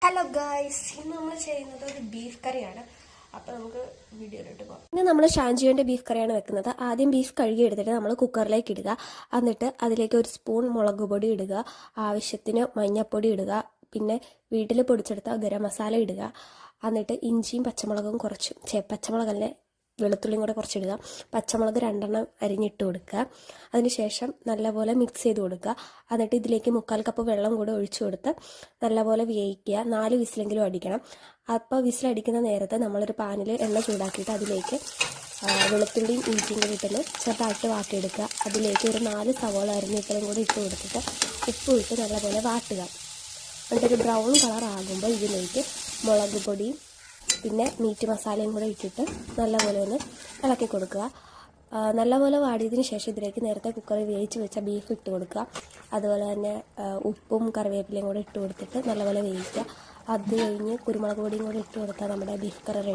Hello guys, ഇന്ന് നമ്മൾ ചെയ്യുന്നത് ഒരു ബീഫ് കറിയാണ്. അപ്പോൾ നമുക്ക് വീഡിയോയിലോട്ട് പോകാം. ഇന്ന് നമ്മൾ ഷാൻജിയോൻ്റെ ബീഫ് കറിയാണ് വെക്കുന്നത്. ആദ്യം ബീഫ് കഴുകി എടുത്തിട്ട് നമ്മൾ കുക്കറിലേക്ക് ഇടുക. എന്നിട്ട് അതിലേക്ക് ഒരു സ്പൂൺ മുളക് പൊടി ഇടുക, ആവശ്യത്തിന് മഞ്ഞൾപ്പൊടി ഇടുക, പിന്നെ വീട്ടിൽ പൊടിച്ചെടുത്ത ഗരം മസാല ഇടുക. എന്നിട്ട് ഇഞ്ചിയും പച്ചമുളകും പച്ചമുളകല്ലേ വെളുത്തുള്ളിയും കൂടെ കുറച്ചിടുക. പച്ചമുളക് 2 അരിഞ്ഞിട്ട് കൊടുക്കുക. അതിനുശേഷം നല്ലപോലെ മിക്സ് ചെയ്ത് കൊടുക്കുക. എന്നിട്ട് ഇതിലേക്ക് 1/4 കപ്പ് വെള്ളം കൂടെ ഒഴിച്ചു കൊടുത്ത് നല്ലപോലെ വേവിക്കുക. 4 വിസിലെങ്കിലും അടിക്കണം. അപ്പോൾ വിസിലടിക്കുന്ന നേരത്ത് നമ്മളൊരു പാനിൽ എണ്ണ ചൂടാക്കിയിട്ട് അതിലേക്ക് വെളുത്തുള്ളിയും ഇഞ്ചിയും കൂടി ഇട്ടൊന്ന് ചെറുതായിട്ട് വാട്ടിയെടുക്കുക. അതിലേക്ക് ഒരു 4 സവോള അരിഞ്ഞിട്ടതും കൂടി ഇട്ട് കൊടുത്തിട്ട് ഉപ്പും ഇട്ട് നല്ലപോലെ വാട്ടുക. എന്നിട്ടൊരു ബ്രൗൺ കളർ ആകുമ്പോൾ ഇതിലേക്ക് മുളക് പൊടിയും പിന്നെ മീറ്റ് മസാലയും കൂടെ ഇട്ടിട്ട് നല്ലപോലെ ഒന്ന് ഇളക്കി കൊടുക്കുക. നല്ലപോലെ വാടിയതിന് ശേഷം ഇതിലേക്ക് നേരത്തെ കുക്കറിൽ വേവിച്ച് വെച്ച ബീഫ് ഇട്ട് കൊടുക്കുക. അതുപോലെ തന്നെ ഉപ്പും കറിവേപ്പിലയും കൂടെ ഇട്ട് കൊടുത്തിട്ട് നല്ലപോലെ വേവിക്കുക. അത് കഴിഞ്ഞ് കുരുമുളക് പൊടിയും കൂടെ ഇട്ട് കൊടുത്താൽ നമ്മുടെ ബീഫ് കറി റെഡി.